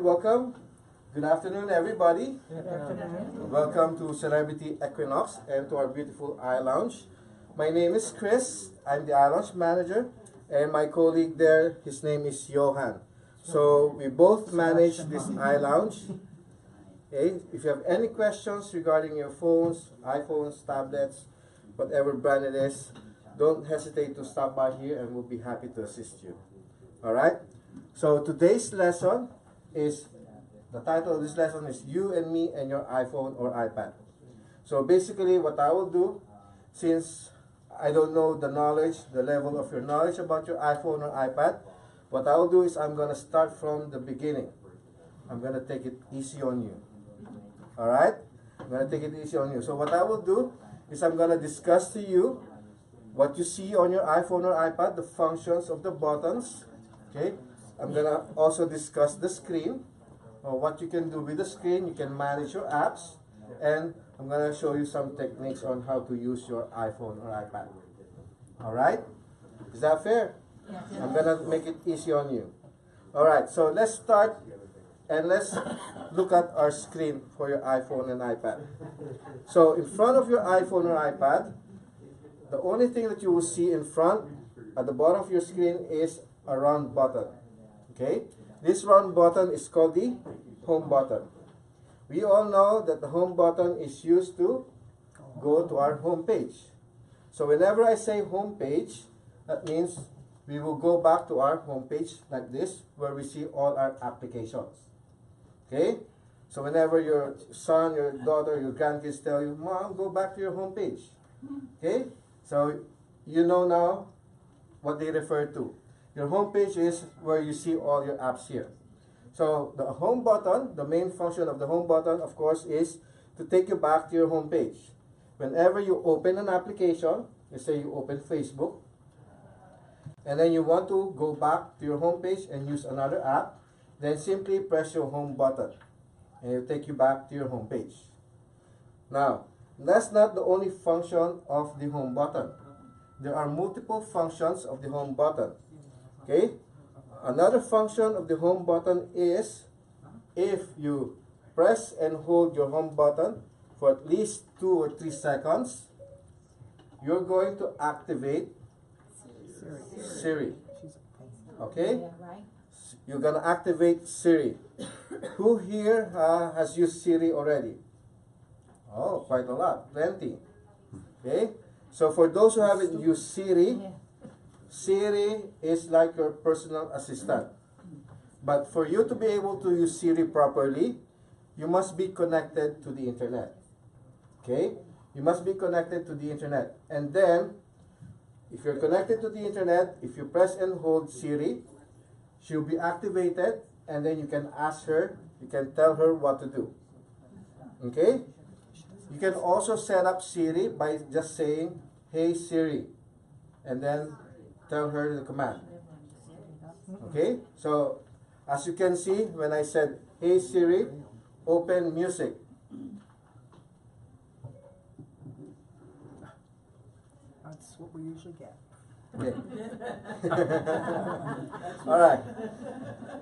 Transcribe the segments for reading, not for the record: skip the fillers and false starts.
Welcome. Good afternoon, everybody. Good afternoon. Welcome to Celebrity Equinox and to our beautiful eye lounge. My name is Chris. I'm the eye lounge manager, and my colleague there, his name is Johan. So we both manage this eye lounge. Okay. If you have any questions regarding your phones, iPhones, tablets, whatever brand it is, don't hesitate to stop by here, and we'll be happy to assist you. All right. So today's lesson is, the title of this lesson is You and Me and Your iPhone or iPad. So basically what I will do, since I don't know the level of your knowledge about your iPhone or iPad, what I will do is I'm going to start from the beginning. I'm going to take it easy on you. Alright? I'm going to take it easy on you. So what I will do is I'm going to discuss to you what you see on your iPhone or iPad, the functions of the buttons. Okay? I'm going to also discuss the screen, or what you can do with the screen. You can manage your apps, and I'm going to show you some techniques on how to use your iPhone or iPad. Alright? Is that fair? Yes. I'm going to make it easy on you. Alright, so let's start and let's look at our screen for your iPhone and iPad. So in front of your iPhone or iPad, the only thing that you will see in front at the bottom of your screen is a round button. Okay, this round button is called the home button. We all know that the home button is used to go to our home page. So whenever I say home page, that means we will go back to our home page like this, where we see all our applications. Okay, so whenever your son, your daughter, your grandkids tell you, "Mom, go back to your home page." Okay, so you know now what they refer to. Your home page is where you see all your apps here. So the home button, the main function of the home button, of course, is to take you back to your home page. Whenever you open an application, let's say you open Facebook, and then you want to go back to your home page and use another app, then simply press your home button, and it will take you back to your home page. Now, that's not the only function of the home button. There are multiple functions of the home button. Okay, another function of the home button is, if you press and hold your home button for at least 2 or 3 seconds, you're going to activate Siri. Okay, you're going to activate Siri. Who here has used Siri already? Oh, quite a lot, plenty. Okay, so for those who haven't used Siri, Siri is like your personal assistant. But for you to be able to use Siri properly, you must be connected to the internet. Okay? You must be connected to the internet. And then, if you're connected to the internet, if you press and hold Siri, she'll be activated, and then you can ask her, you can tell her what to do. Okay? You can also set up Siri by just saying, "Hey Siri," and then tell her the command. Okay, so as you can see, when I said, "Hey Siri, open music," That's what we usually get. okay. All right.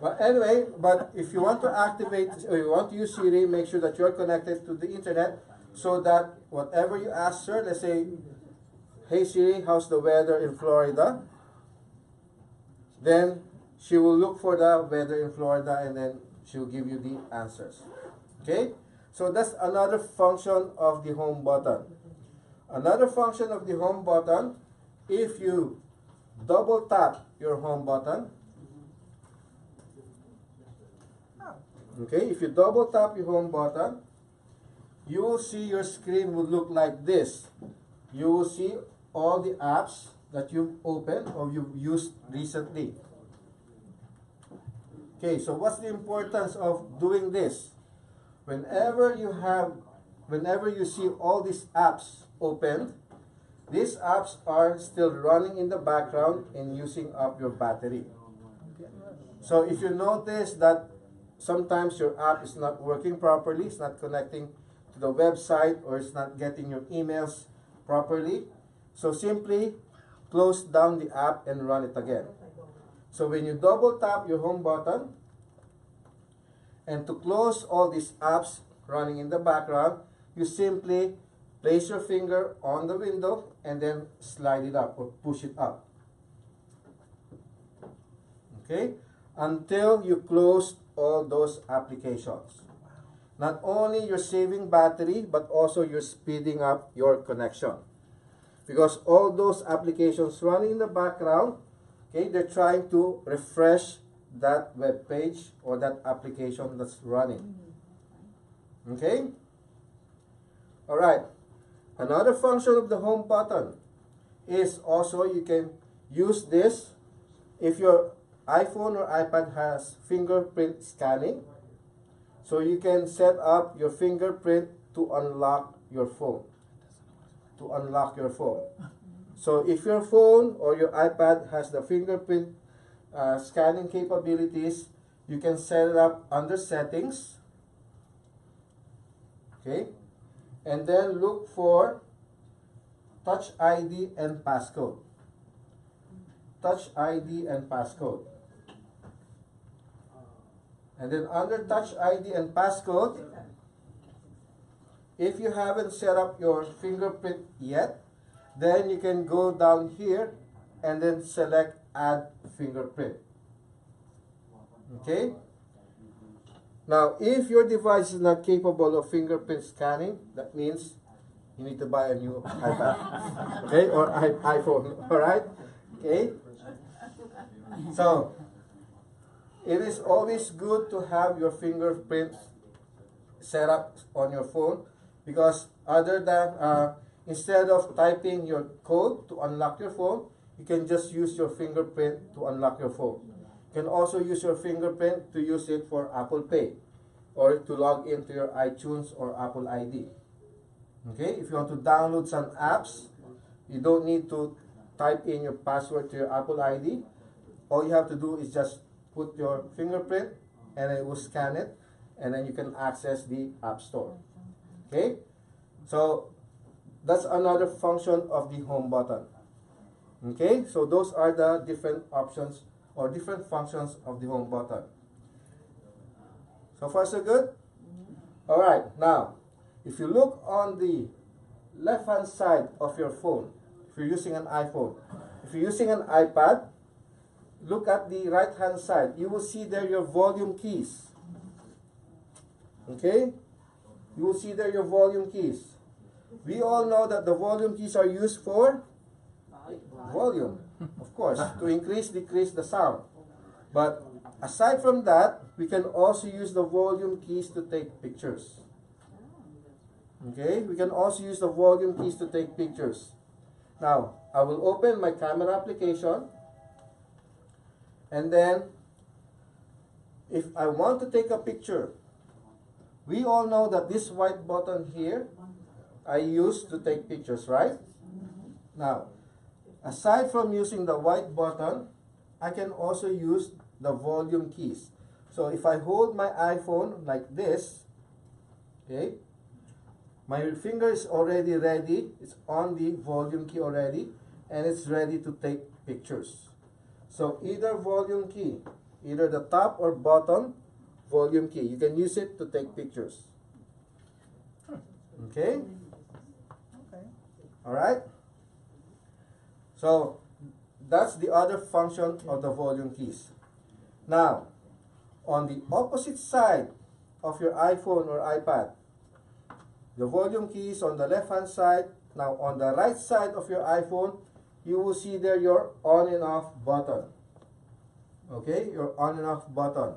But anyway, if you want to activate, or you want to use Siri, make sure that you're connected to the internet, so that whatever you ask her, let's say, "Hey Siri, how's the weather in Florida?" Then she will look for the weather in Florida, and then she'll give you the answers. Okay? So that's another function of the home button. Another function of the home button, if you double tap your home button, okay, if you double tap your home button, you will see your screen will look like this. You will see all the apps that you've opened or you've used recently. Okay, so what's the importance of doing this? Whenever you see all these apps opened, these apps are still running in the background and using up your battery. So if you notice that sometimes your app is not working properly, it's not connecting to the website, or it's not getting your emails properly, so simply close down the app and run it again. So when you double tap your home button, And to close all these apps running in the background, you simply place your finger on the window and then slide it up or push it up. Okay? Until you close all those applications. Not only you're saving battery, but also you're speeding up your connection. Because all those applications running in the background, okay, they're trying to refresh that web page or that application that's running. Okay? Alright. Another function of the home button is also you can use this if your iPhone or iPad has fingerprint scanning. So you can set up your fingerprint to unlock your phone. To unlock your phone. So if your phone or your iPad has the fingerprint scanning capabilities, you can set it up under settings. Okay? And then look for Touch ID and passcode. Touch ID and passcode. And then under Touch ID and passcode, if you haven't set up your fingerprint yet, then you can go down here and then select Add Fingerprint. Okay? Now, if your device is not capable of fingerprint scanning, that means you need to buy a new iPad. Okay? Or iPhone. Alright? Okay? So, it is always good to have your fingerprint set up on your phone, because other than instead of typing your code to unlock your phone, you can just use your fingerprint to unlock your phone. You can also use your fingerprint to use it for Apple Pay or to log into your iTunes or Apple ID. Okay, if you want to download some apps, you don't need to type in your password to your Apple ID. All you have to do is just put your fingerprint and it will scan it, and then you can access the App Store. Okay, so that's another function of the home button. Okay, so those are the different options or different functions of the home button. So far so good? Alright, now if you look on the left hand side of your phone, if you're using an iPhone, if you're using an iPad, look at the right hand side. You will see there your volume keys. Okay? You will see there your volume keys. We all know that the volume keys are used for volume, of course, to increase, decrease the sound. But aside from that, we can also use the volume keys to take pictures. Okay? We can also use the volume keys to take pictures. Now, I will open my camera application. And then, if I want to take a picture, we all know that this white button here, I use to take pictures, right? Now, aside from using the white button, I can also use the volume keys. So if I hold my iPhone like this, okay, my finger is already ready. It's on the volume key already, and it's ready to take pictures. So either volume key, either the top or bottom volume key, you can use it to take pictures. Okay? Okay. Alright? So that's the other function of the volume keys. Now, on the opposite side of your iPhone or iPad, the volume key is on the left hand side. Now on the right side of your iPhone, you will see there your on and off button. Okay, your on and off button.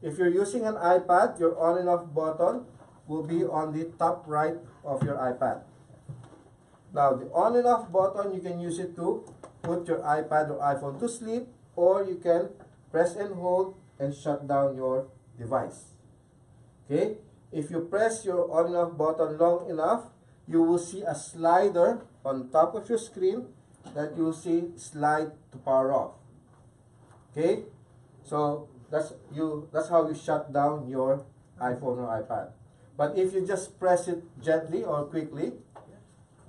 If you're using an iPad, your on and off button will be on the top right of your iPad. Now the on and off button, you can use it to put your iPad or iPhone to sleep, or you can press and hold and shut down your device. Okay, if you press your on and off button long enough, you will see a slider on top of your screen that you will see slide to power off. Okay, so that's how you shut down your iPhone or iPad. But if you just press it gently or quickly,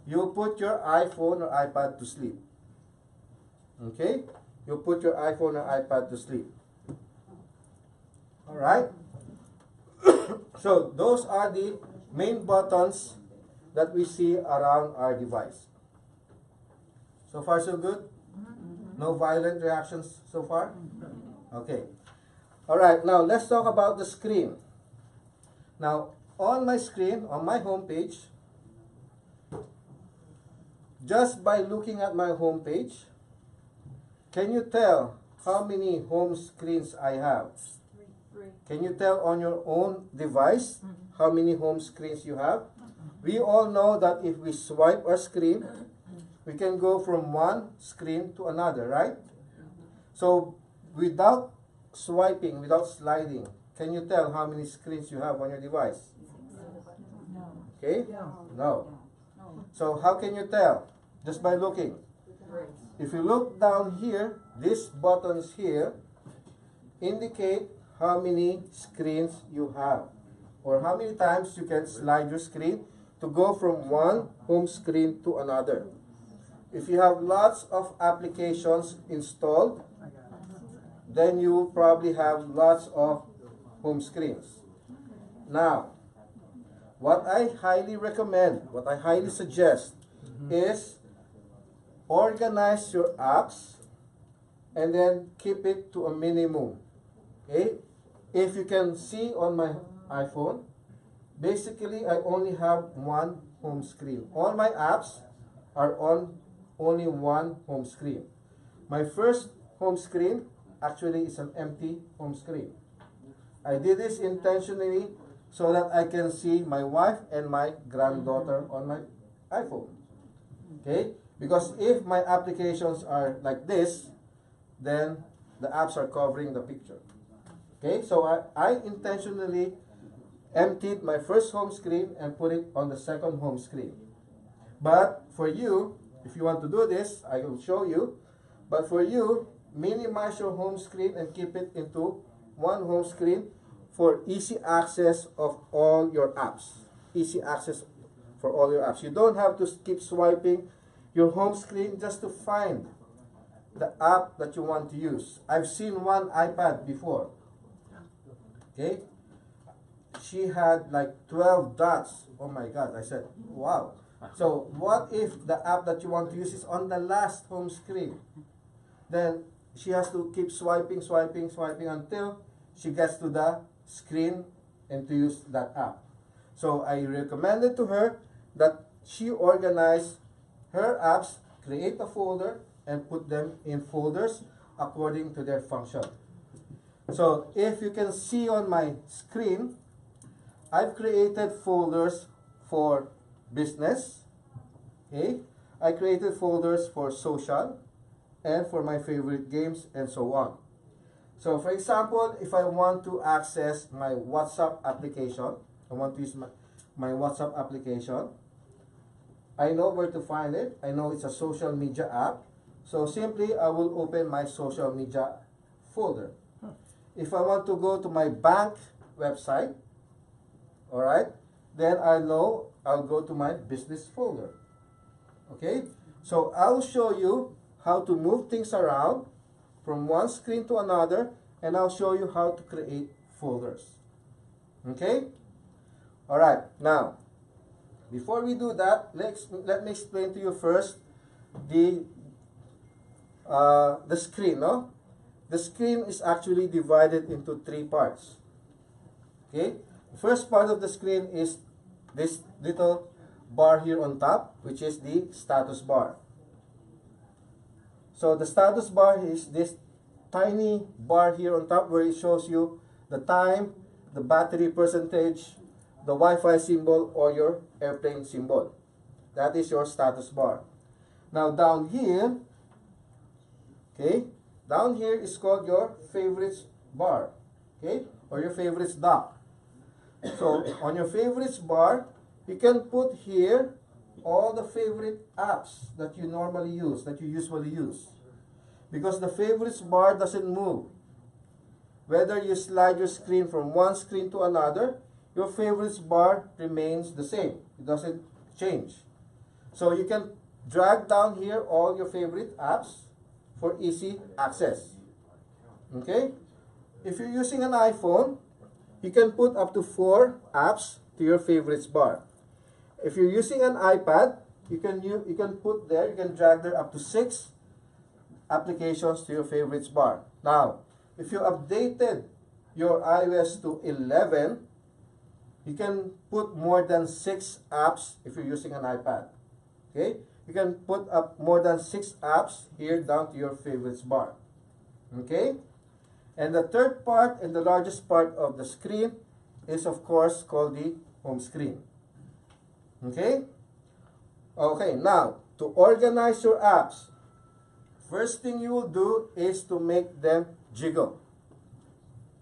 you'll put your iPhone or iPad to sleep. Okay, you'll put your iPhone or iPad to sleep. Alright, So those are the main buttons that we see around our device. So far so good? No violent reactions so far? Okay. Alright, now let's talk about the screen. Now, on my screen, on my home page, just by looking at my home page, can you tell how many home screens I have? Can you tell on your own device how many home screens you have? We all know that if we swipe our screen, we can go from one screen to another, right? So, without swiping, without sliding, can you tell how many screens you have on your device? Okay? No. So how can you tell? Just by looking. If you look down here, these buttons here indicate how many screens you have, or how many times you can slide your screen to go from one home screen to another. If you have lots of applications installed, then you will probably have lots of home screens. Now, what I highly recommend, what I highly suggest is organize your apps and then keep it to a minimum. Okay? If you can see on my iPhone, basically I only have one home screen. All my apps are on only one home screen. My first home screen actually is an empty home screen. I did this intentionally so that I can see my wife and my granddaughter on my iPhone. Okay? Because if my applications are like this, then the apps are covering the picture. Okay? So I intentionally emptied my first home screen and put it on the second home screen. But for you, if you want to do this, I will show you. But for you, minimize your home screen and keep it into one home screen for easy access of all your apps. Easy access for all your apps. You don't have to keep swiping your home screen just to find the app that you want to use. I've seen one iPad before. Okay? She had like 12 dots. Oh my God. I said, wow. So what if the app that you want to use is on the last home screen? Then she has to keep swiping until she gets to the screen and to use that app. So I recommended to her that she organize her apps, create a folder, and put them in folders according to their function. So if you can see on my screen, I've created folders for business. Okay? I created folders for social and for my favorite games and so on. So for example, if I want to access my WhatsApp application, I want to use my WhatsApp application, I know where to find it. I know it's a social media app. So simply I will open my social media folder. If I want to go to my bank website, alright, then I know I'll go to my business folder. Okay? So I'll show you how to move things around from one screen to another, and I'll show you how to create folders. Okay? Alright, now, before we do that, let me explain to you first the screen, no? The screen is actually divided into three parts. Okay? The first part of the screen is this little bar here on top, which is the status bar. So the status bar is this tiny bar here on top where it shows you the time, the battery percentage, the Wi-Fi symbol, or your airplane symbol. That is your status bar. Now down here, okay, down here is called your favorites bar, okay, or your favorites dock. So on your favorites bar, you can put here all the favorite apps that you normally use, that you usually use. Because the favorites bar doesn't move. Whether you slide your screen from one screen to another, your favorites bar remains the same. It doesn't change. So you can drag down here all your favorite apps for easy access. Okay? If you're using an iPhone, you can put up to 4 apps to your favorites bar. If you're using an iPad, you can put there, you can drag there up to 6 applications to your favorites bar. Now, if you updated your iOS to 11, you can put more than 6 apps if you're using an iPad. Okay? You can put up more than 6 apps here down to your favorites bar. Okay? And the third part and the largest part of the screen is of course called the home screen. Okay? Okay, now to organize your apps, first thing you will do is to make them jiggle.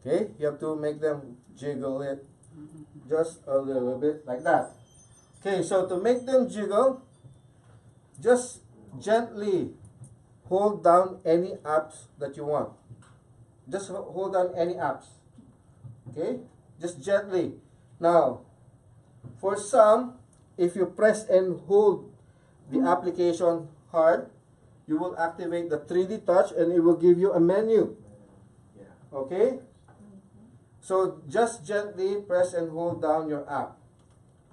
Okay? You have to make them jiggle it just a little bit like that. Okay, so to make them jiggle, just gently hold down any apps that you want. Just hold down any apps. Okay? Just gently. Now, for some, if you press and hold the application hard, you will activate the 3D touch and it will give you a menu. Okay? So just gently press and hold down your app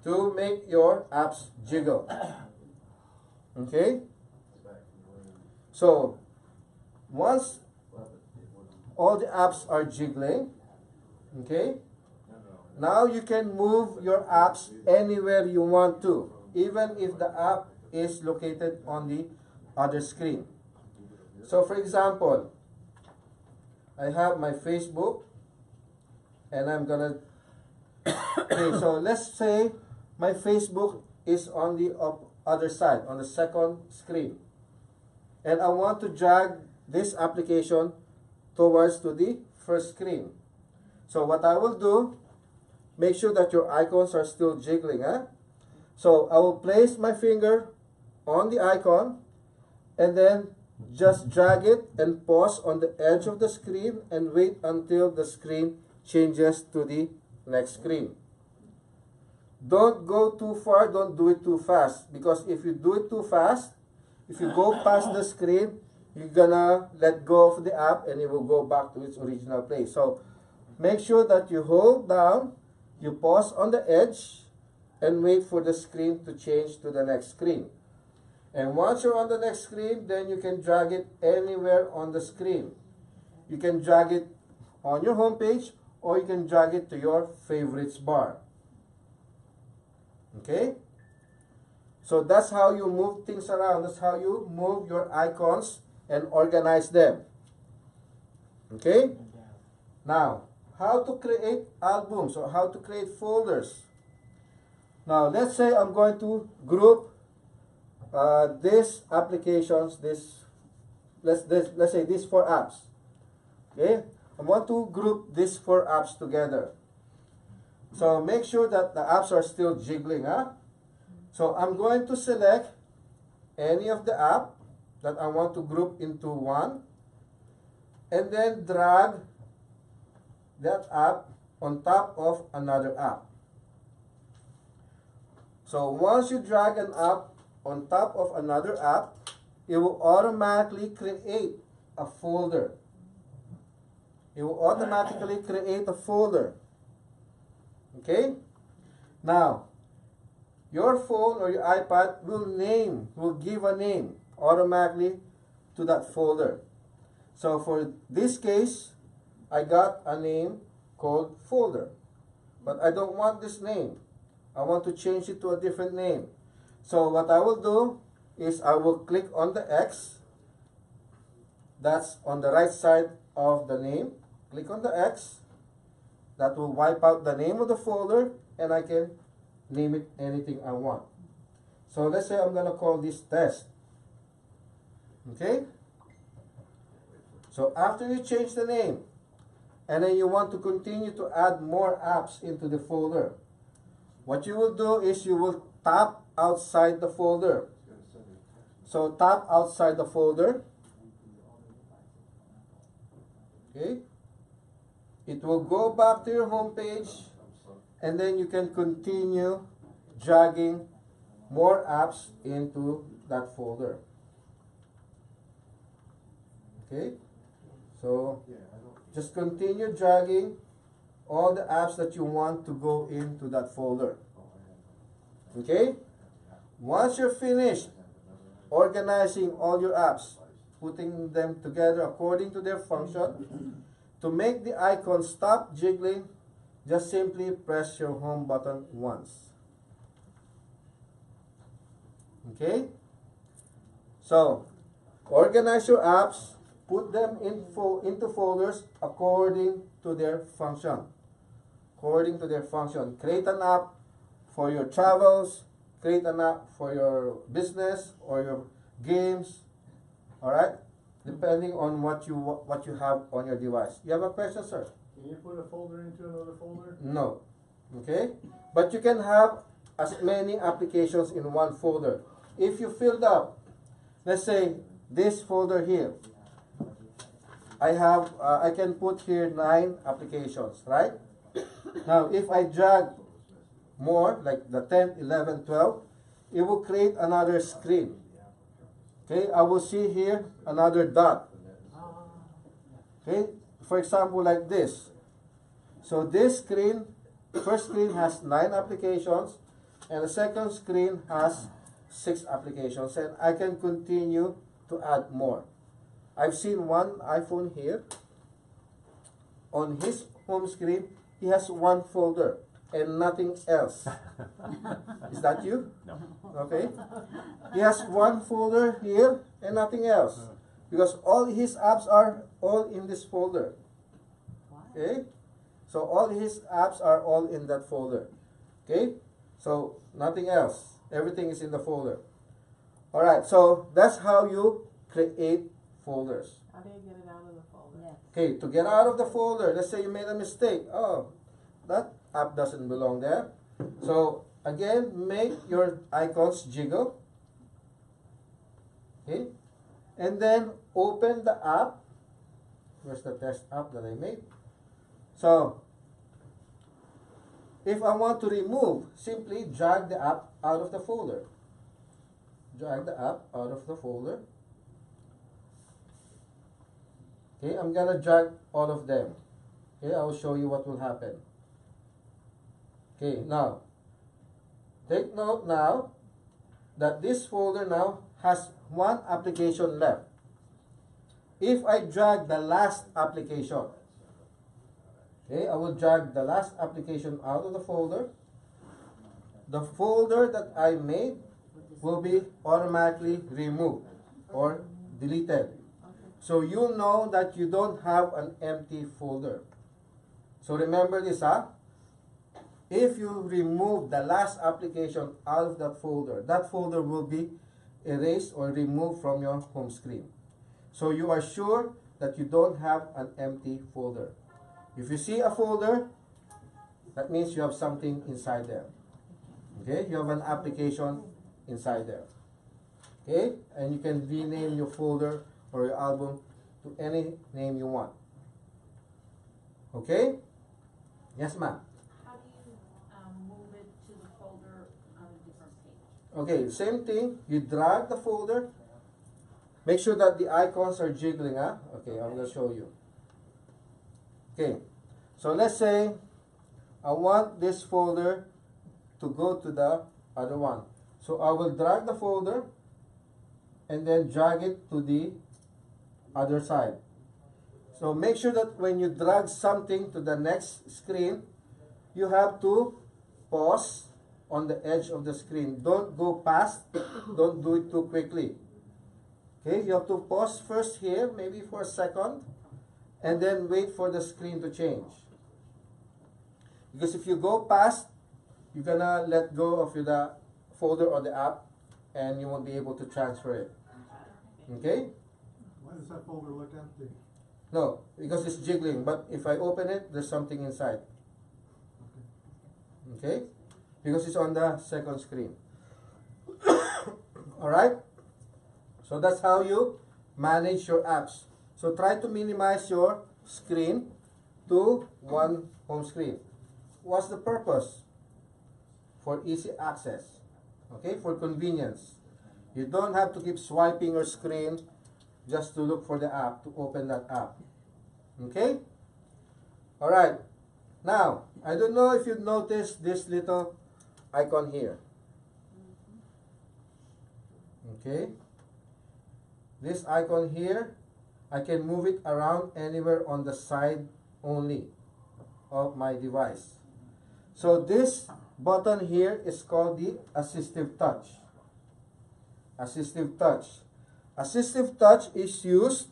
to make your apps jiggle. Okay? So once all the apps are jiggling, okay, now you can move your apps anywhere you want to, even if the app is located on the other screen. So for example, I have my Facebook and I'm gonna okay, so let's say my Facebook is on the other side, on the second screen, and I want to drag this application towards to the first screen. So what I will do, make sure that your icons are still jiggling. So I will place my finger on the icon and then just drag it and pause on the edge of the screen and wait until the screen changes to the next screen. Don't go too far, don't do it too fast, because if you do it too fast, if you go past the screen, you're gonna let go of the app and it will go back to its original place. So make sure that you hold down, you pause on the edge, and wait for the screen to change to the next screen. And once you're on the next screen, then you can drag it anywhere on the screen. You can drag it on your home page, or you can drag it to your favorites bar. Okay? So that's how you move things around. That's how you move your icons and organize them. Okay? Now, how to create albums or how to create folders. Now, let's say I'm going to group these applications, let's say these 4 apps. Okay? I want to group these 4 apps together. So make sure that the apps are still jiggling. So I'm going to select any of the app that I want to group into one, and then drag that app on top of another app. So once you drag an app on top of another app, it will automatically create a folder. It will automatically create a folder. Okay? Now, your phone or your iPad will give a name automatically to that folder. So for this case, I got a name called folder. But I don't want this name. I want to change it to a different name. So what I will do is I will click on the X. That's on the right side of the name. Click on the X. That will wipe out the name of the folder, and I can name it anything I want. So let's say I'm going to call this test. Okay? So after you change the name, and then you want to continue to add more apps into the folder, what you will do is you will tap outside the folder. So tap outside the folder. Okay? It will go back to your home page, and then you can continue dragging more apps into that folder. Okay? So just continue dragging all the apps that you want to go into that folder. Okay? Once you're finished organizing all your apps, putting them together according to their function, to make the icon stop jiggling, just simply press your home button once. Okay? So, organize your apps, put them into folders according to their function. According to their function. Create an app for your travels, create an app for your business or your games. Alright? Depending on what you have on your device. You have a question, sir? Can you put a folder into another folder? No. Okay? But you can have as many applications in one folder. If you filled up, let's say, this folder here, I can put here 9 applications, right? Now, if I drag more, like the 10, 11, 12, it will create another screen. Okay, I will see here another dot. Okay, for example, like this. So this screen, first screen has 9 applications, and the second screen has 6 applications, and I can continue to add more. I've seen one iPhone here. On his home screen, he has 1 folder and nothing else. Is that you? No. Okay. He has 1 folder here and nothing else, because all his apps are all in this folder. Okay. So all his apps are all in that folder. Okay. So nothing else. Everything is in the folder. Alright, so that's how you create folders. How do you get it out of the folder? Yeah. Okay, to get out of the folder, let's say you made a mistake. Oh, that app doesn't belong there. So again, make your icons jiggle. Okay, and then open the app. Where's the test app that I made? So if I want to remove, simply drag the app out of the folder. Drag the app out of the folder. Okay, I'm gonna drag all of them. Okay, I will show you what will happen. Okay, now, take note now that this folder now has 1 application left. If I drag the last application, okay, I will drag the last application out of the folder. The folder that I made will be automatically removed or deleted. So you know that you don't have an empty folder. So remember this, huh? If you remove the last application out of that folder will be erased or removed from your home screen. So you are sure that you don't have an empty folder. If you see a folder, that means you have something inside there. Okay, you have an application inside there. Okay, and you can rename your folder or your album to any name you want. Okay? Yes, ma'am. How do you move it to the folder on a different page? Okay, same thing. You drag the folder. Make sure that the icons are jiggling, huh? Okay, I'm going to show you. Okay, so let's say I want this folder to go to the other one. So I will drag the folder and then drag it to the other side. So make sure that when you drag something to the next screen, you have to pause on the edge of the screen. Don't go past, don't do it too quickly. Okay, you have to pause first here, maybe for a second, and then wait for the screen to change. Because if you go past, you're gonna let go of the folder or the app, and you won't be able to transfer it. Okay? Why does that folder look empty? No, because it's jiggling, but if I open it, there's something inside. Okay? Because it's on the second screen. Alright? So that's how you manage your apps. So try to minimize your screen to one home screen. What's the purpose? For easy access. Okay? For convenience. You don't have to keep swiping your screen just to look for the app, to open that app. Okay? Alright. Now, I don't know if you've noticed this little icon here. Okay? This icon here, I can move it around anywhere on the side only of my device. So this button here is called the assistive touch. Assistive touch. Assistive touch is used,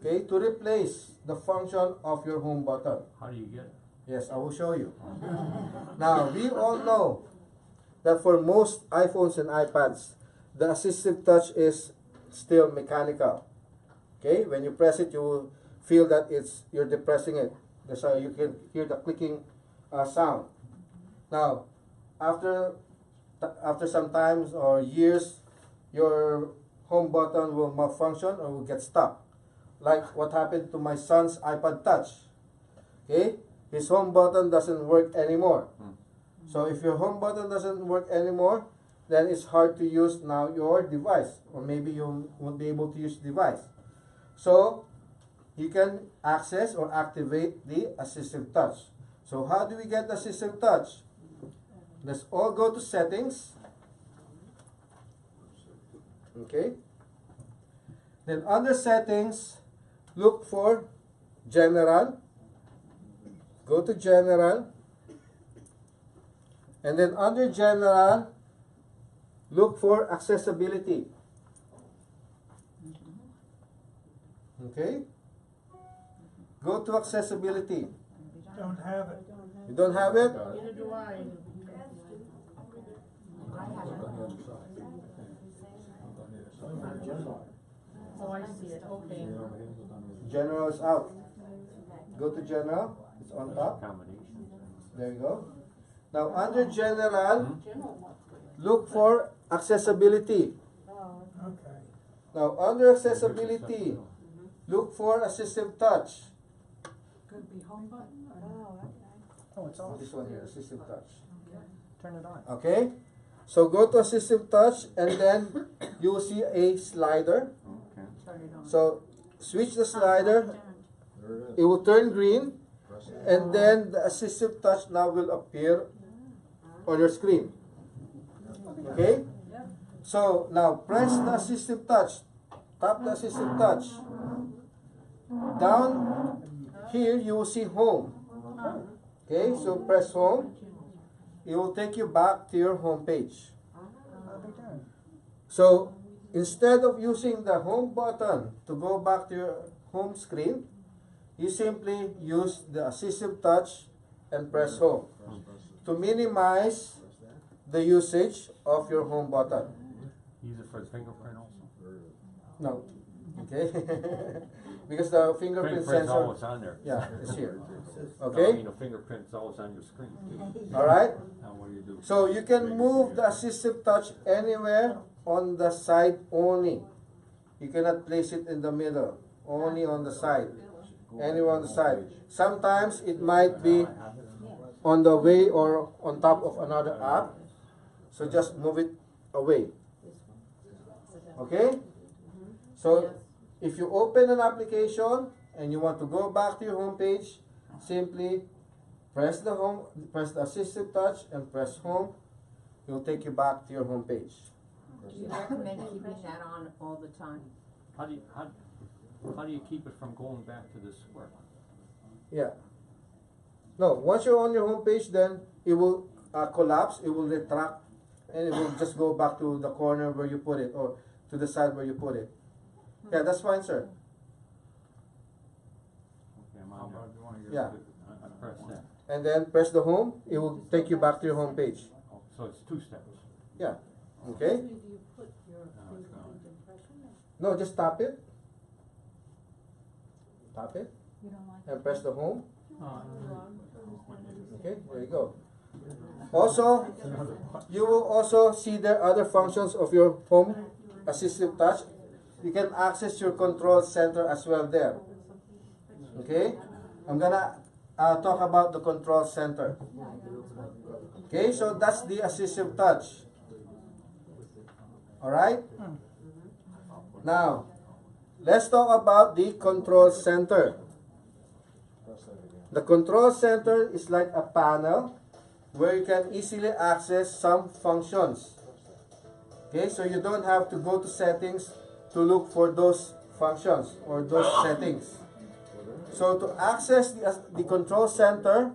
okay, to replace the function of your home button. How do you get it? Yes, I will show you. Now, we all know that for most iPhones and iPads, the assistive touch is still mechanical. Okay, when you press it, you will feel that you're depressing it. That's how you can hear the clicking sound. Now, after some times or years, your home button will malfunction or will get stuck. Like what happened to my son's iPad Touch. Okay, his home button doesn't work anymore. So if your home button doesn't work anymore, then it's hard to use now your device, or maybe you won't be able to use the device. So you can access or activate the assistive touch. So how do we get the assistive touch? Let's all go to settings. Okay. Then under settings, look for general. Go to general. And then under general, look for accessibility. Okay? Go to accessibility. Don't have it. You don't have it? Neither do I. Oh, I see it, okay. General is out. Go to general. It's on top. Combination. There you go. Now under general, look for accessibility. Okay. Now under accessibility, look for assistive touch. Could be home button or? Oh, it's on. This one here, assistive touch. Turn it on. Okay? So go to assistive touch and then you will see a slider. Okay. Turn it on. So switch the slider, it will turn green, and then the assistive touch now will appear on your screen. Okay? So now press the assistive touch. Tap the assistive touch. Down here you will see home. Okay, so press home. It will take you back to your home page. So instead of using the home button to go back to your home screen, you simply use the assistive touch and press home to minimize the usage of your home button. Use it for his fingerprint also? No. Okay? Because the fingerprint Fingerprint's sensor, always on there. yeah, it's here. No, I Okay? mean, the fingerprint's always on your screen. Alright? Now what do you do? So you can move the assistive touch anywhere on the side only. You cannot place it in the middle, only on the side. Anywhere on the side. Sometimes it might be on the way or on top of another app. So just move it away. Okay? So if you open an application and you want to go back to your home page, simply press the assistive touch and press home. It will take you back to your home page. Do you recommend keeping that on all the time? How do you keep it from going back to this square? Yeah. No, once you're on your home page, then it will collapse, it will retract, and it will just go back to the corner where you put it, or to the side where you put it. Yeah, that's fine, sir. Okay, I'm on there. Yeah. I press that. And then press the home, it will take you back to your home page. Oh, so it's 2 steps. Yeah. Okay? Do you put your No, it's gone. fingerprint impression in? No, just tap it. Tap it, You don't like and press the home. Oh, Okay, there you go. Also, you will also see the other functions of your home assistive touch. You can access your control center as well there. Okay, I'm gonna talk about the control center. Okay, so that's the assistive touch. Alright? Now, let's talk about the control center. The control center is like a panel where you can easily access some functions. Okay, so you don't have to go to settings to look for those functions or those settings. So to access the control center,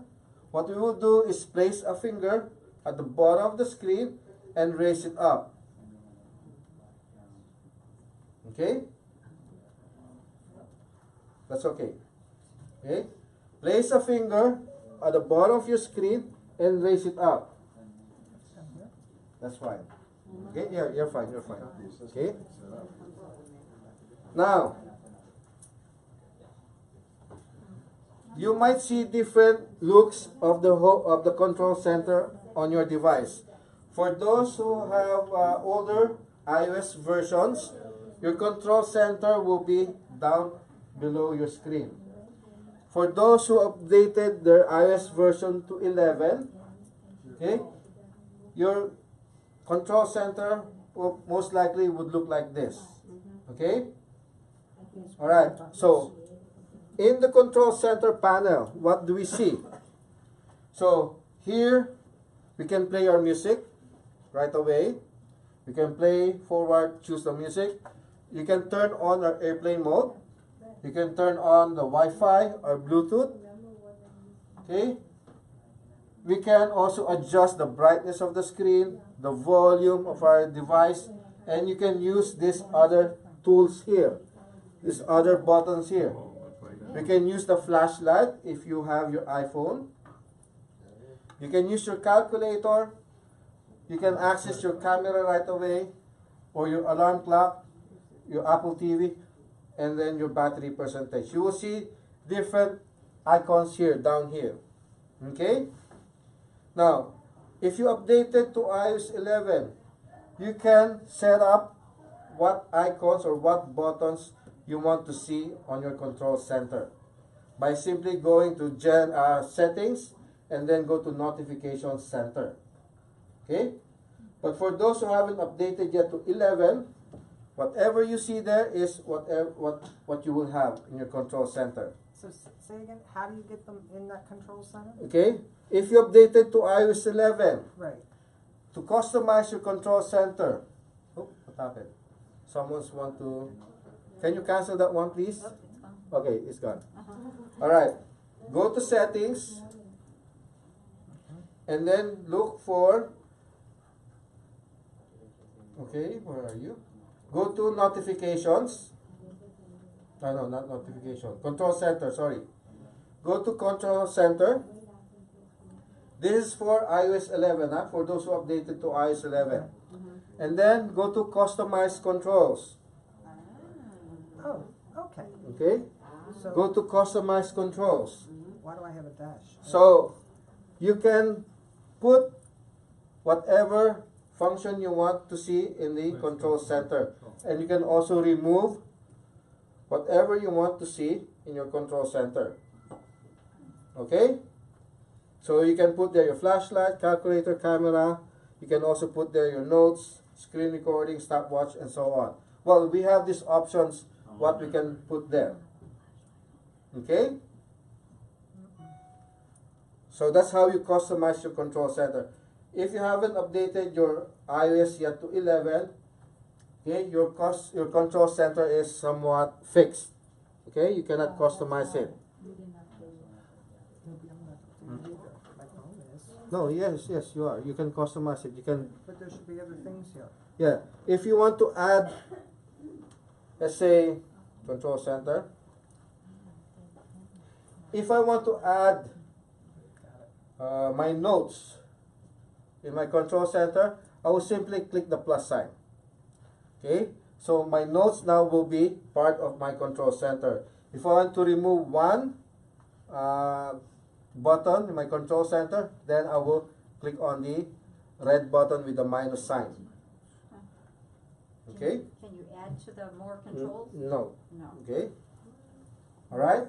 what we will do is place a finger at the bottom of the screen and raise it up. Okay? That's okay. Okay? Place a finger at the bottom of your screen and raise it up. That's fine. Okay? Yeah, you're fine. You're fine. Okay? Now, you might see different looks of the control center on your device. For those who have older iOS versions, your control center will be down below your screen. For those who updated their iOS version to 11, okay, your control center will most likely would look like this. Okay? Alright, so in the control center panel, what do we see? So here we can play our music right away. We can play forward, choose the music. You can turn on our airplane mode. You can turn on the Wi-Fi or Bluetooth. Okay. We can also adjust the brightness of the screen, the volume of our device, and you can use these other tools here, these other buttons here. You can use the flashlight if you have your iPhone. You can use your calculator. You can access your camera right away, or your alarm clock, your Apple TV, and then your battery percentage. You will see different icons here, down here. Okay? Now, if you updated to iOS 11, you can set up what icons or what buttons you want to see on your control center by simply going to settings and then go to notification center. Okay? But for those who haven't updated yet to 11, whatever you see there is what you will have in your control center. So say again, how do you get them in that control center? Okay? If you updated to iOS 11, Right. to customize your control center, oh, what happened? Someone's want to, can you cancel that one please? Okay, it's gone. Alright, go to settings, and then look for, okay, where are you? Go to notifications. No, not notification. Control center, sorry. Go to control center. This is for iOS 11, for those who updated to iOS 11. And then go to customize controls. Oh, okay. Okay? So Go to customize controls. why do I have a dash? So you can put whatever function you want to see in the control center. And you can also remove whatever you want to see in your control center. Okay? So you can put there your flashlight, calculator, camera. You can also put there your notes, screen recording, stopwatch, and so on. Well, we have these options, what we can put there. Okay? So that's how you customize your control center. If you haven't updated your iOS yet to 11, okay, your control center is somewhat fixed. Okay, you cannot customize it. My phone is. No, yes, you are. You can customize it. You can, But there should be other things here. yeah. If you want to add, let's say, control center. If I want to add my notes in my control center, I will simply click the plus sign. Okay, so my notes now will be part of my control center. If I want to remove one button in my control center, then I will click on the red button with the minus sign. Okay? Can you add to the more controls? No. No. Okay? Alright?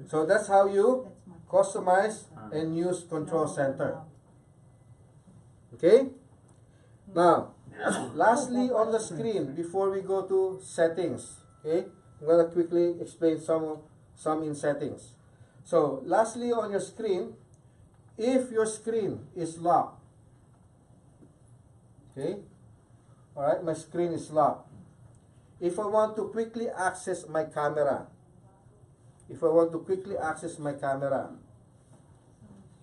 So that's how you That's my. customize and use control center. Okay? Now, lastly on the screen, before we go to settings, okay? I'm going to quickly explain some in settings. So lastly on your screen, if your screen is locked, okay, all right, my screen is locked. If I want to quickly access my camera,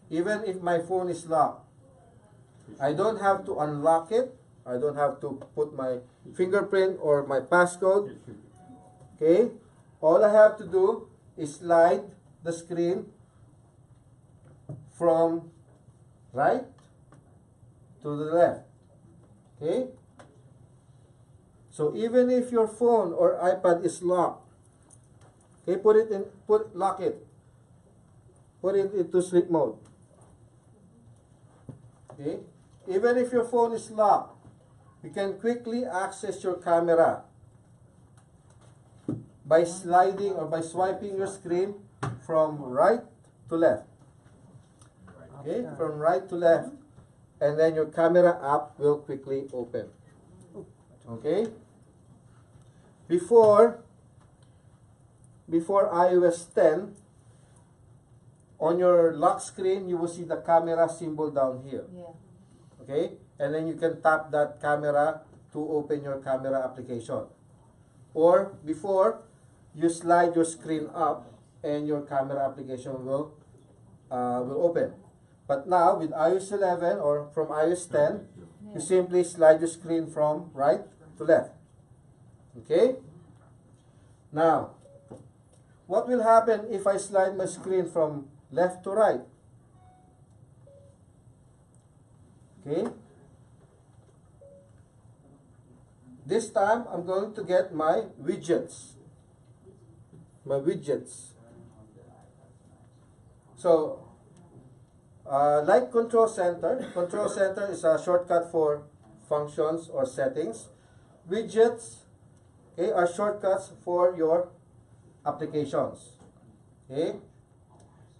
even if my phone is locked, I don't have to unlock it. I don't have to put my fingerprint or my passcode. Okay? All I have to do is slide the screen from right to the left. Okay? So even if your phone or iPad is locked, okay, lock it. Put it into sleep mode. Okay? Even if your phone is locked, you can quickly access your camera by sliding or by swiping your screen from right to left. Okay? From right to left. And then your camera app will quickly open. Okay? Before iOS 10, on your lock screen, you will see the camera symbol down here. Yeah. Okay? And then you can tap that camera to open your camera application. Or before, you slide your screen up and your camera application will open. But now with iOS 11 or from iOS 10, you simply slide your screen from right to left. Okay? Now, what will happen if I slide my screen from left to right? Okay? This time, I'm going to get my widgets. So, like Control Center is a shortcut for functions or settings. Widgets, okay, are shortcuts for your applications. Okay?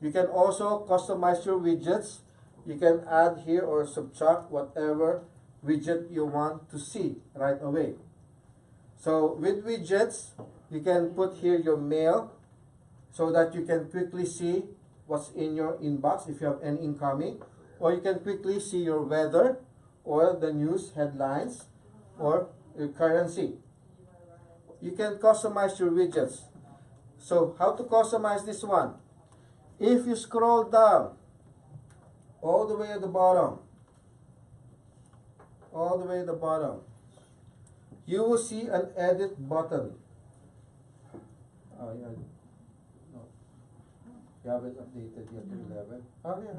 You can also customize your widgets. You can add here or subtract whatever widget you want to see right away. So with widgets, you can put here your mail so that you can quickly see what's in your inbox if you have any incoming, or you can quickly see your weather or the news headlines or your currency. You can customize your widgets. So how to customize this one? If you scroll down all the way at the bottom, you will see an edit button. Oh, yeah. No. You haven't updated yet to 11. Oh, yeah,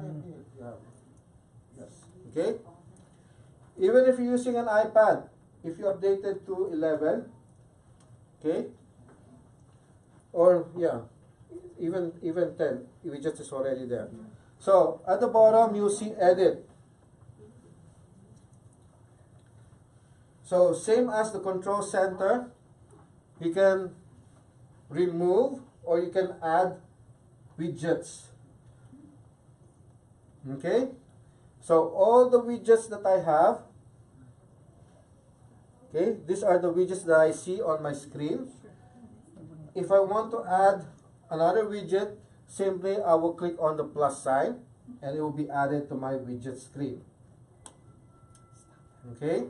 you have. Yes. Okay? Even if you're using an iPad, if you updated to 11, okay? Or, yeah, even 10, widget is already there. So, at the bottom, you see edit. So, same as the control center, you can remove or you can add widgets. Okay? So, all the widgets that I have, okay, these are the widgets that I see on my screen. If I want to add another widget, simply I will click on the plus sign and it will be added to my widget screen. Okay?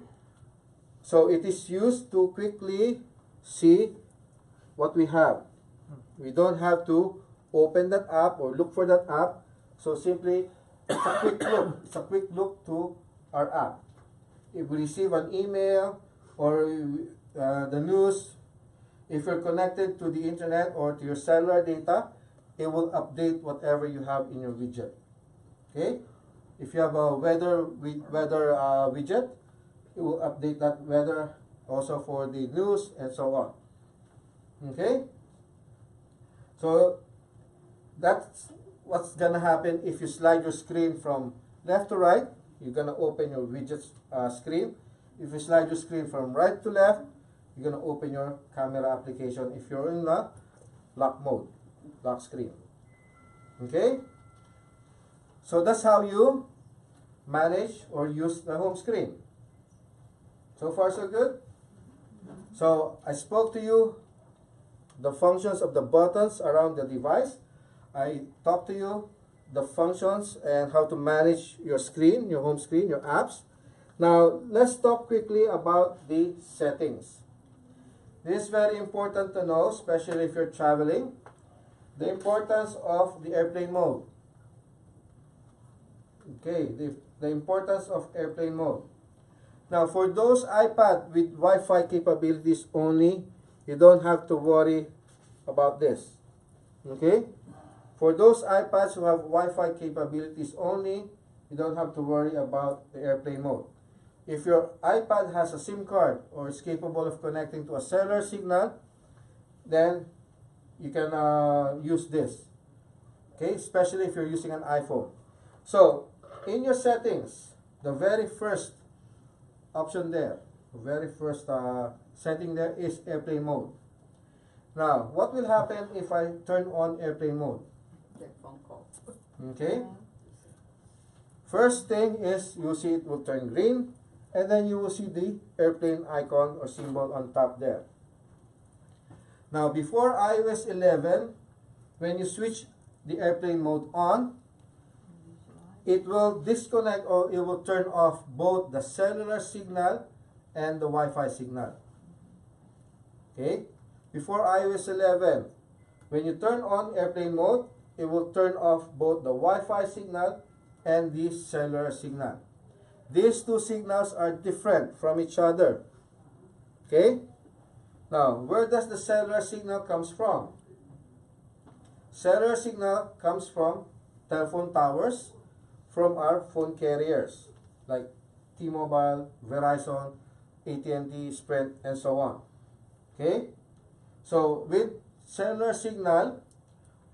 So it is used to quickly see what we have. We don't have to open that app or look for that app. So simply, it's a quick look. It's a quick look to our app. If we receive an email or the news, if you're connected to the internet or to your cellular data, it will update whatever you have in your widget. Okay? If you have a weather widget, it will update that weather also for the news and so on. Okay? So that's what's gonna happen if you slide your screen from left to right. You're gonna open your widgets screen. If you slide your screen from right to left, you're gonna open your camera application if you're in the lock mode, lock screen. Okay? So that's how you manage or use the home screen. So far so good? So I spoke to you the functions of the buttons around the device. I talked to you the functions and how to manage your screen, your home screen, your apps. Now, let's talk quickly about the settings. This is very important to know, especially if you're traveling. The importance of the airplane mode. Okay, the importance of airplane mode. Now, for those iPad with Wi-Fi capabilities only, you don't have to worry about this. Okay? For those iPads who have Wi-Fi capabilities only, you don't have to worry about the airplane mode. If your iPad has a SIM card or is capable of connecting to a cellular signal, then you can use this. Okay? Especially if you're using an iPhone. So, in your settings, the very first option there, the very first setting there is airplane mode. Now, what will happen if I turn on airplane mode? Get phone call. Okay? First thing is you see it will turn green, and then you will see the airplane icon or symbol on top there. Now, before iOS 11, when you switch the airplane mode on, it will disconnect or it will turn off both the cellular signal and the Wi-Fi signal. Okay? Before iOS 11, when you turn on airplane mode, it will turn off both the Wi-Fi signal and the cellular signal. These two signals are different from each other. Okay? Now, where does the cellular signal comes from? Cellular signal comes from telephone towers, from our phone carriers like T-Mobile, Verizon, AT&T, Sprint, and so on. Okay? So with cellular signal,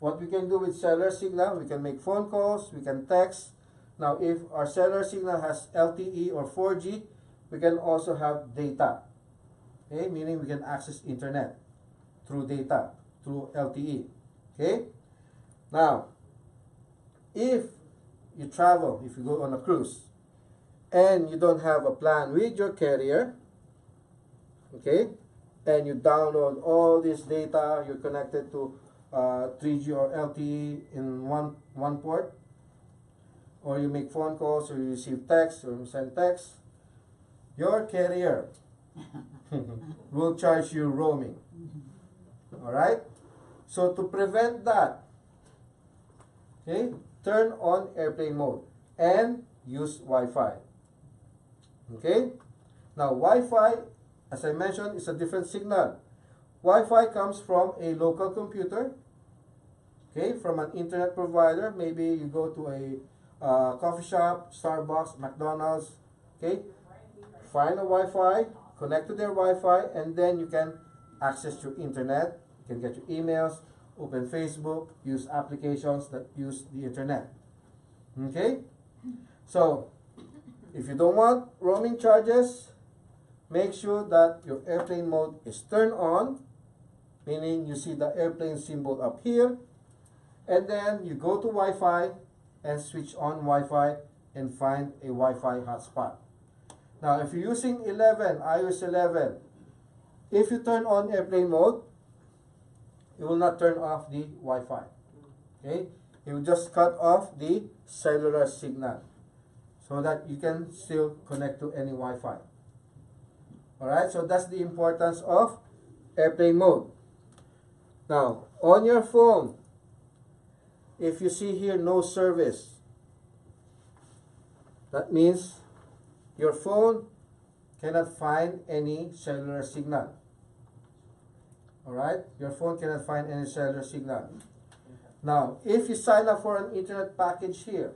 what we can do with cellular signal, we can make phone calls, we can text. Now if our cellular signal has LTE or 4G, we can also have data. Okay? Meaning we can access internet through data, through LTE. Okay? Now, if you travel, if you go on a cruise, and you don't have a plan with your carrier, okay, and you download all this data, you're connected to 3G or LTE in one port, or you make phone calls, or you receive text, or you send text, your carrier will charge you roaming. Alright? So to prevent that, okay, turn on airplane mode and use Wi-Fi. Okay? Now, Wi-Fi, as I mentioned, is a different signal. Wi-Fi comes from a local computer, okay, from an internet provider. Maybe you go to a coffee shop, Starbucks, McDonald's, okay? Find a Wi-Fi, connect to their Wi-Fi, and then you can access your internet. You can get your emails, open Facebook, use applications that use the internet. Okay? So, if you don't want roaming charges, make sure that your airplane mode is turned on, meaning you see the airplane symbol up here, and then you go to Wi-Fi and switch on Wi-Fi and find a Wi-Fi hotspot. Now, if you're using iOS 11, if you turn on airplane mode, it will not turn off the Wi-Fi. Okay? It will just cut off the cellular signal so that you can still connect to any Wi-Fi. Alright, so that's the importance of airplane mode. Now, on your phone, if you see here no service, that means your phone cannot find any cellular signal. Alright, your phone cannot find any cellular signal. Now, if you sign up for an internet package here,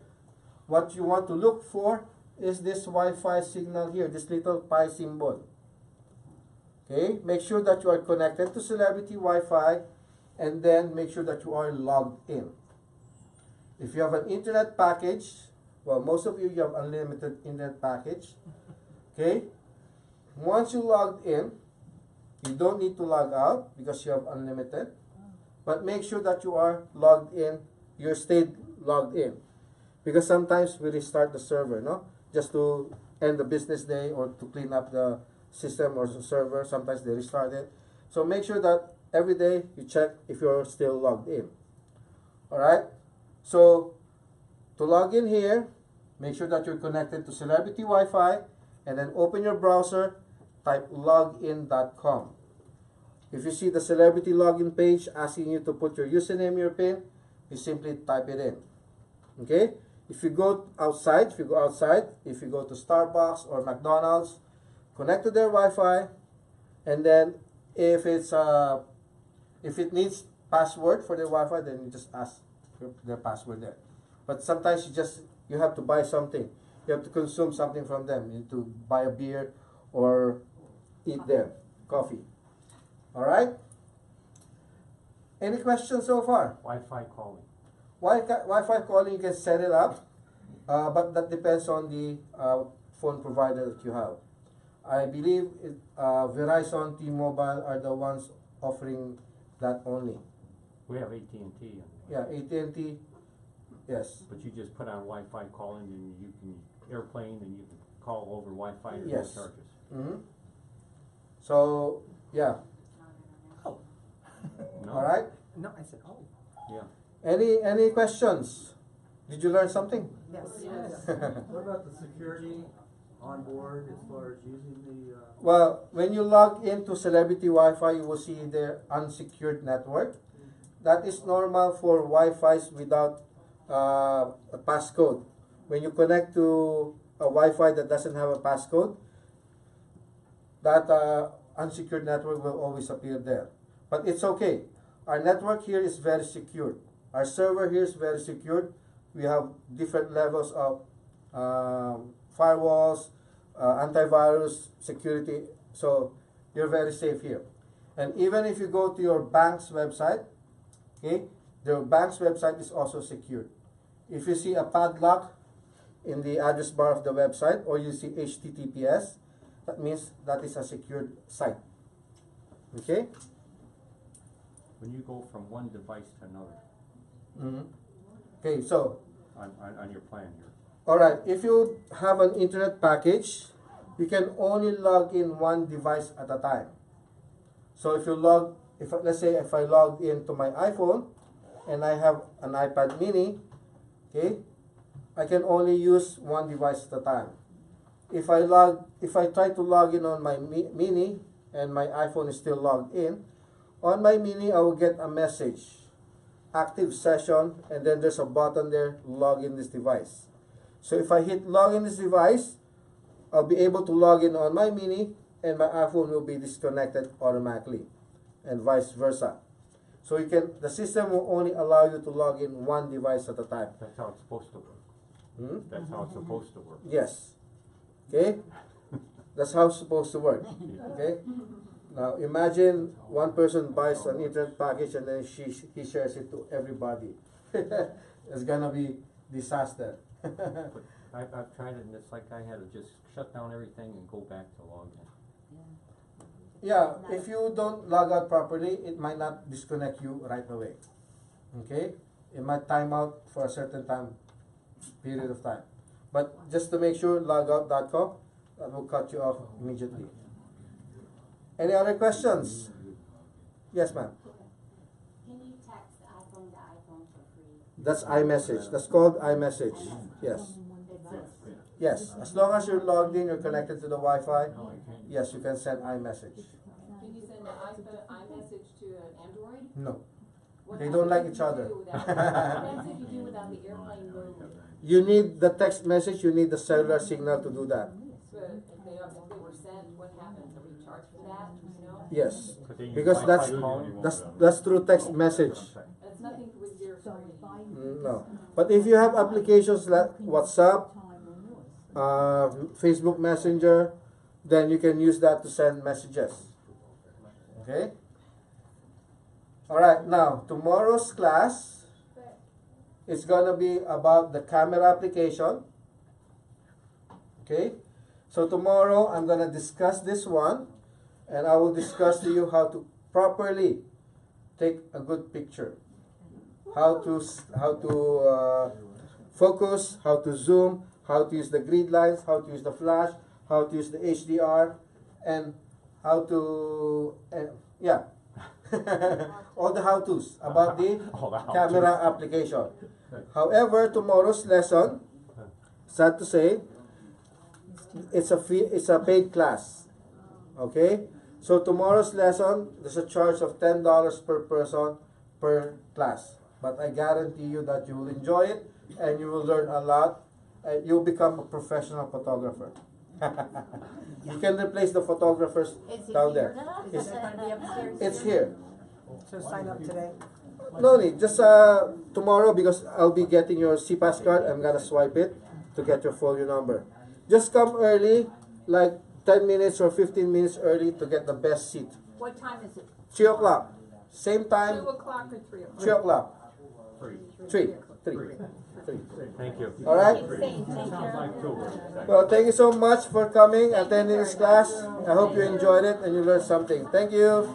what you want to look for is this Wi-Fi signal here, this little pi symbol. Okay, make sure that you are connected to Celebrity Wi-Fi, and then make sure that you are logged in. If you have an internet package, well, most of you have unlimited internet package. Okay, once you logged in, you don't need to log out because you have unlimited. But make sure that you are logged in, you stayed logged in. Because sometimes we restart the server, no? Just to end the business day or to clean up the system or the server. Sometimes they restart it. So make sure that every day you check if you're still logged in. Alright? So, to log in here, make sure that you're connected to Celebrity Wi-Fi, and then open your browser, type login.com. If you see the Celebrity login page asking you to put your username, your PIN, you simply type it in. Okay? If you go outside, if you go to Starbucks or McDonald's, connect to their Wi-Fi, and then if it needs password for their Wi-Fi, then you just ask for their password there. But sometimes you have to buy something. You have to consume something from them. You need to buy a beer or eat there, coffee. All right? Any questions so far? Wi-Fi calling. Wi-Fi calling, you can set it up, but that depends on the phone provider that you have. I believe Verizon, T-Mobile are the ones offering that only. We have AT&T. Yeah, AT&T, yes. But you just put on Wi-Fi calling and you can airplane and you can call over Wi-Fi and Yes. no charges. Mm-hmm. So, yeah. Oh, No? All right. no, I said, oh, Yeah. Any questions? Did you learn something? yes. What about the security on board as far as using the, Well, when you log into Celebrity Wi-Fi, you will see their unsecured network. That is normal for Wi-Fi's without a passcode. When you connect to a Wi-Fi that doesn't have a passcode, that unsecured network will always appear there. But it's okay. Our network here is very secure. Our server here is very secure. We have different levels of firewalls, antivirus, security. So you're very safe here. And even if you go to your bank's website, okay, the bank's website is also secured. If you see a padlock in the address bar of the website, or you see HTTPS, that means that is a secured site. Okay? When you go from one device to another Mm-hmm. Okay, so, on your plan here. alright, if you have an internet package, you can only log in one device at a time. So let's say if I log into my iPhone and I have an iPad mini, okay, I can only use one device at a time. If I try to log in on my mini and my iPhone is still logged in, on my mini I will get a message, active session, and then there's a button there, log in this device. So if I hit log in this device, I'll be able to log in on my mini and my iPhone will be disconnected automatically, and vice versa. So the system will only allow you to log in one device at a time. That's how it's supposed to work. Hmm? That's how it's supposed to work. Yes. Okay? That's how it's supposed to work. Okay? Now imagine one person buys an internet package and then he shares it to everybody. It's gonna be disaster. But I've tried it and it's like I had to just shut down everything and go back to log in. Yeah, if you don't log out properly, it might not disconnect you right away. Okay? It might time out for a certain period of time. But just to make sure, logout.com, that will cut you off immediately. Any other questions? Yes, ma'am. Can you text iPhone to iPhone for free? That's iMessage. That's called iMessage. Yes. Yes. As long as you're logged in, you're connected to the Wi-Fi, yes, you can send iMessage. Can you send an iMessage to an Android? No. What They don't like happens each other. if you do without the airplane mode? You need the text message, you need the cellular signal to do that. But if they were sent, what happens? Are we charged for that, you know? Yes. But they use Because Wi-Fi calling. that's through text message. It's nothing with your screen. No. But if you have applications like WhatsApp, Facebook Messenger, then you can use that to send messages. Okay? Alright, now, tomorrow's class is gonna be about the camera application. Okay? So tomorrow, I'm gonna discuss this one, and I will discuss to you how to properly take a good picture. How to focus, how to zoom, how to use the grid lines, how to use the flash, how to use the HDR, and how to, yeah. all the how-tos about the All the how-tos. camera application. However, tomorrow's lesson, sad to say, it's a paid class. Okay? So tomorrow's lesson, there's a charge of $10 per person per class. But I guarantee you that you will enjoy it and you will learn a lot. You'll become a professional photographer. You can replace the photographers Is it down here? there. Is it gonna be upstairs? It's here. So sign up today? No need, just tomorrow, because I'll be getting your CPAS card. I'm gonna swipe it to get your folio number. Just come early, like 10 minutes or 15 minutes early to get the best seat. What time is it? 3 o'clock. Same time, 2 o'clock or 3 o'clock? 3 o'clock. Three. 3. Thank you. All right? Sounds like two. Well, thank you so much for coming, attending this class. I hope you enjoyed it and you learned something. Thank you.